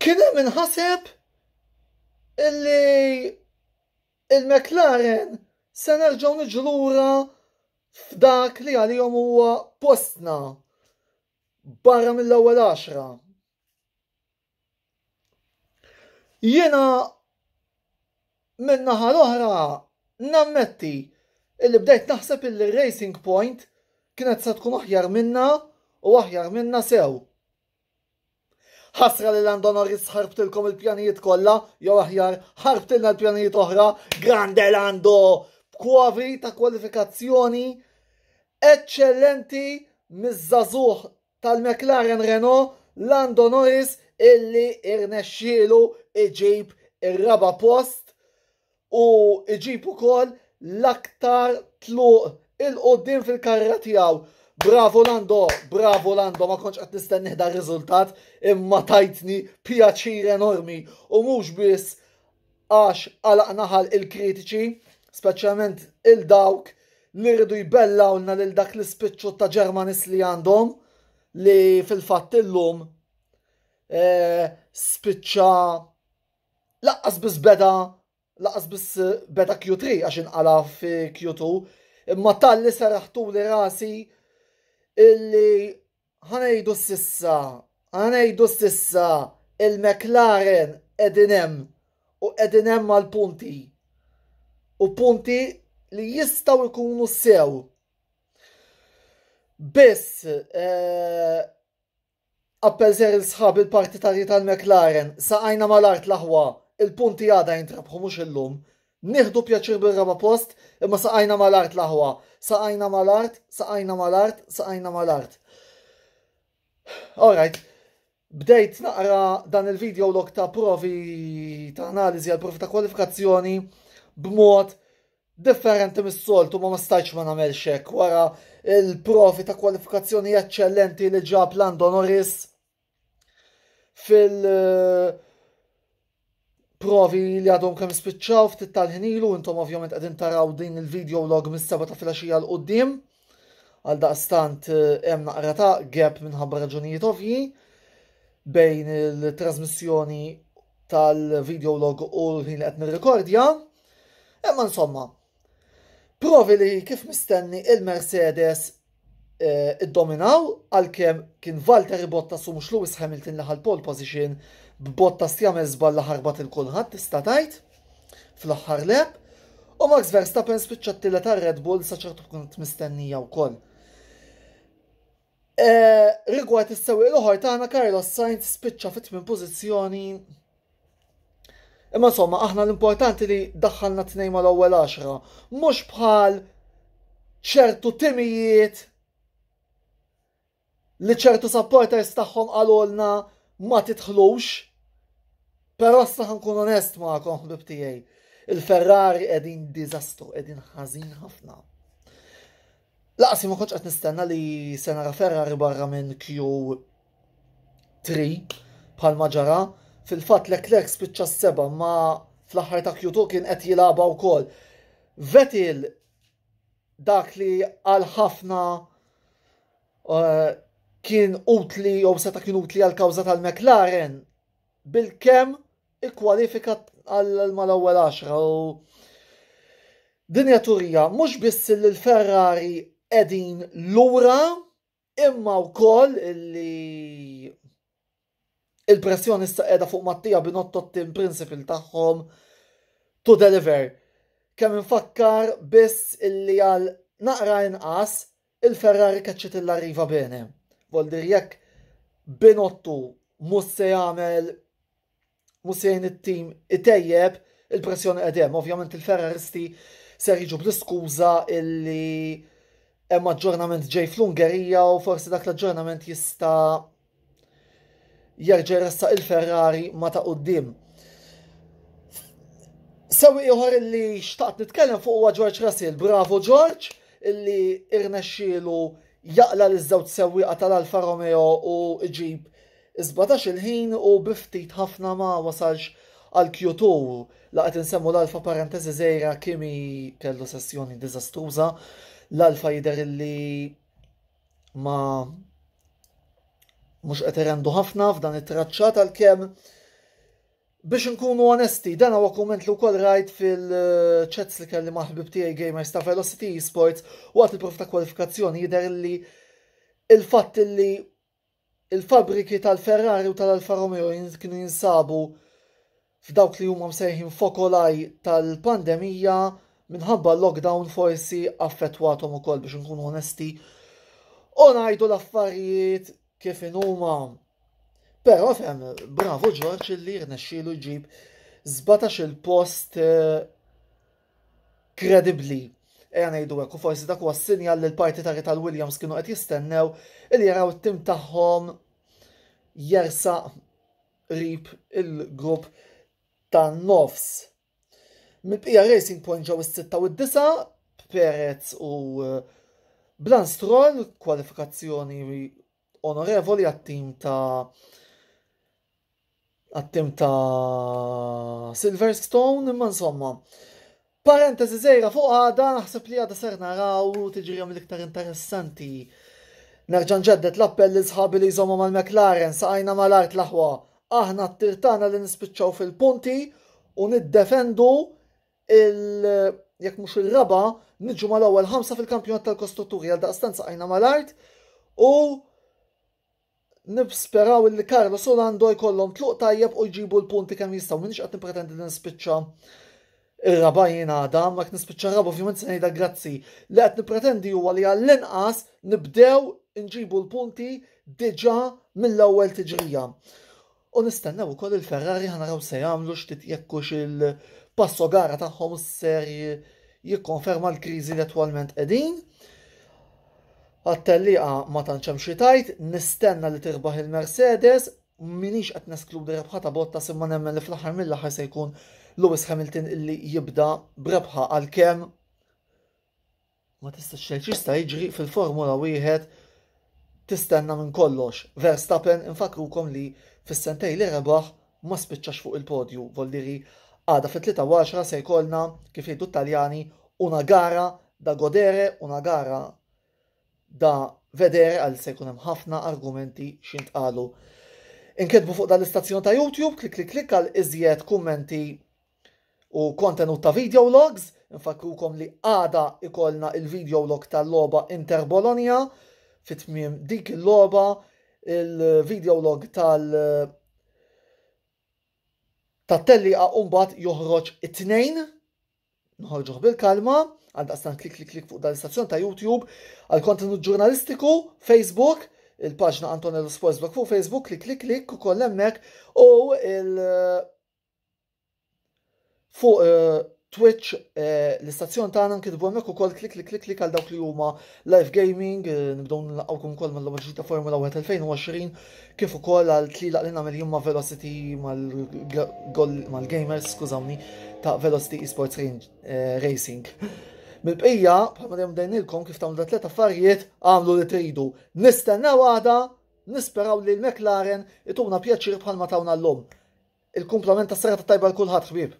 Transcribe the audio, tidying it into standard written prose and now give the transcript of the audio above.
kien hemm inħaseb illi il-McLaren se nerġgħu niġu lura f'dak li għalihom huwa postna barra mill-ewwel 10. Jiena min-naħa l-oħra nammetti illi bdejt naħseb illi Racing Point kienet se tkun aħjar minna u aħjar minna sew. Ħasra li Lando Norris ħarbtilkom il-pjanijiet kollha, jew aħjar ħarbtilna l-pjanijiet oħra, grande Lando, b'kwavi ta' kwalifikazzjoni eċċellenti miż-żagħżugħ tal-McLaren Renault, Lando Norris illi irnexxielu iġib ir-raba' post u iġib ukoll l-aktar tluq il-qoddim fil-karriera tiegħu. Bravo Lando, ma kontx qed nistennih da riżultat imma tajtni pjaċir enormi u mhux biss għax għalaqnaħal il-kritiċi, speċjalment il-dawk li rridu jbellawlna lil dak l-ispiċċu ta' Ġermanis li għandhom li fil-fatt illum spiċċa laqqas biss beda Q3 għax inqala fi Q2 imma tal-li saraħtu li rasi illi ħanejdu sissa il-McLaren edinem u edinem mal-punti u punti li jistaw ikunu sew. Biss appell ser il-sħab il-partitarji tal-McLaren saqajna mal-art laħwa il-punti għada jintrabħu mux illum. Nieħdu pjaċir bil-raba post, imma saqajna mal-art laħwa. Saqajna mal-art. Alright, bdejt naqra dan il-video log ta' provi ta' analizi għal provi ta' kwalifikazzjoni b'mod differenti mis-soltu ma stajtx ma nagħmelx hekk wara il-provi ta' kwalifikazzjoni eċċellenti li ġab Lando Norris provi li għadhom kemm spiċċaw ftit tal-ħinilu, intom ovvjament qegħdin taraw din il-video log mis-7 ta' filgħaxija l qudiem għal daqstant hemm naqra ta' gap minħabba raġunijiet ovvji bejn il-trasmissjoni tal-video log u l-ħin li qed nirrekordja. Imma insomma, provi li kif mistenni il-Mercedes iddominaw għalkemm kien Valtteri Bottas u mhux Lewis Hamilton li ħal pole position b'Bottas jagħmel żball ħarbat il-kulħadd tista' tgħid fl-aħħar lep u Max Verstappen spiċċa t-tielet tar-Red Bull sa ċertu kunt mistennija wkoll. Rigward is-sewwieq l-oħor tagħna Carlos Sainz spiċċa fit-tmien pożizzjoni. Imma insomma aħna l-importanti li daħħalna tnejn mal-ewwel 10, mhux bħal ċertu timijiet li ċertu supporters tagħhom qalulna ma titħlux, però issa ħankun onest magħkom ħbib tiegħi. Il-Ferrari qegħdin diżastru, qegħdin ħażin ħafna. Laqsi ma kontx qed nistenna li se nara Ferrari barra minn Q3 bħalma ġara. Fil-fatt Leclerc spiċċa s-7 ma fl-aħħar ta' Q2 kien qed jilagħba wkoll. Vettel dak li għal ħafna kien utli jew seta' kien utli għal kawża tal-McLaren bil-kemm ikkwalifika għal mal-ewwel 10 u dinja turija mhux biss li l-Ferrari qegħdin lura imma wkoll illi il-pressjoni issa qiegħda fuq Mattia Binotto t-team principal tagħhom to deliver. Kemm infakkar biss illi għal naqra inqas il-Ferrari kaċċet il-arriva bene. Voldir jekk Binotto mhux se jagħmel mhux se jgħin it-tim itejjeb il-pressjoni qegħdem. Ovvjament il-Ferraristi ser jiġu bl-iskuża illi hemm aġġornament ġej fl-Ungerija u forsi dak l-aġġornament jista' jerġa' jressaq il-Ferrari ma ta' quddiem. Sewwieq ieħor illi xtaqt nitkellem fuq huwa George Russell. Bravo George illi irnexxielu jaqla l-żewġ sewwieqa tal-Alfa Romeo u ġib 17 il-ħin u biftit ħafna ma wasalx għal Q2. Laqgħet insemmu l-Alfa parentesi żgħira Kimi kellu sessjoni diżastruża. L-Alfa jidher illi ma mhux qed irendu ħafna f'dan it-traċċat għalkemm biex nkunu onesti, dan huwa kumment li wkoll rajt fil-chats li kelli maħbib tiegħi gamers ta' Velocity Esports waqt il-prof ta' kwalifikazzjoni jidher li il-fatt li il-fabriki tal-Ferrari u tal-Alfa Romeo kienu jinsabu f'dawk li huma msejħin fokolaj tal-pandemija minħabba l-lockdown forsi affettwathom ukoll biex nkunu onesti u ngħidu l-affarijiet kif huma. Però fem, bravo George li rnexxielu jġib 17 il-post kredibbli. Ejja ngħidu hekk u forsi dak huwa s-sinjal li l-partitari tal-Williams kienu qed jistennew li jaraw it-tim tagħhom jersaq qrib il-grupp tan-nofs. Mill-bqija Racing Point ġew is-6 u d-9 Perez u Lance Stroll, kwalifikazzjoni onorevoli għat-tim ta' Silverstone, imma insomma. Parentesi żejra fuq għada, naħseb li għada ser naraw tiġrija mill-iktar interessanti. Nerġa' nġeddet l-appell li sħabi li jżommu mal-McLaren saqajna mal-art l-aħwa. Aħna t-tirtana li nispiċċaw fil-punti u niddefendu jekk mhux il-raba niġu mal-ewwel 5 fil-kampjonat tal-kostrutturi għal daqstant saqajna mal-art u nibsperaw li Carlos u Lando jkollhom tluq tajjeb u jġibu l-punti kemm jistgħu. Minix qed nippretendi li nispiċċa ir-raba jien għada, ma qed nispiċċa raba ovvjament se ngħidha grazzi. Li qed nippretendi huwa li għall-inqas nibdew nġibu l-punti diġà mill-ewwel tiġrija. U nistennew ukoll il-Ferrari ħanaraw se jagħmlu x'tit jekkux il-passo gara tagħhom ser jikkonferma l-kriżi li attwalment qegħdin. Għat-telliqa ma tantx hemm xi tajt, nistenna li tirbaħ il-Mercedes, minix qed neskludi rebħa ta' Bottas imma nemmen li fl-aħħar mill-aħħar se jkun Lewis Hamilton illi jibda b'rebħa għalkemm ma tistax xejn jista' jiġri fil-Formula wieħed tistenna minn kollox. Verstappen infakrukom li fis-sentej li rebaħ ma spiċċax fuq il-podju, voldiri għada fit-3 se jkollna kif jgħidu Taljani una gara da godere, una gara da vedere għal se jkun hemm ħafna argumenti x'intqalu. Inketbu fuq dal-istazzjon ta' YouTube, klik għal iżjed kummenti u kontenut ta' videologs. Infakrukom li għada ikollna il-videolog tal-logħba Inter Bologna fit-tmiem dik il-logħba, il-videolog tat-telliqa mbagħad joħroġ it-tnejn, noħorġuh bil-kalma, għal daqstan klik fuq dal-istazzjon ta' YouTube, għal kontenut ġurnalistiku, Facebook, il-paġna Antonello Sports Blog fuq Facebook, klik u koll hemmhekk u fuq Twitch l-istazzjon tagħna nkitbu hemmhekk ukoll klik għal dawk li huma live gaming, nibdew nilaqgħukom ukoll mal-ewwel ġdid ta' Formula 1 2020 kif ukoll għal tlilaq li nagħmel jiem ma' Velocity mal-gamers, skużawni, ta' Velocity Esports Racing. Mill-bqija, bħalma dejjem dejnilkom kif tagħmlu tliet affarijiet għamlu li tridu. Nistennew għada, nisperaw li l-McLaren ituna pjaċir bħalma tawna l-lum. Il-kumplament tas-serata tajba l-kulħadd ħbieb.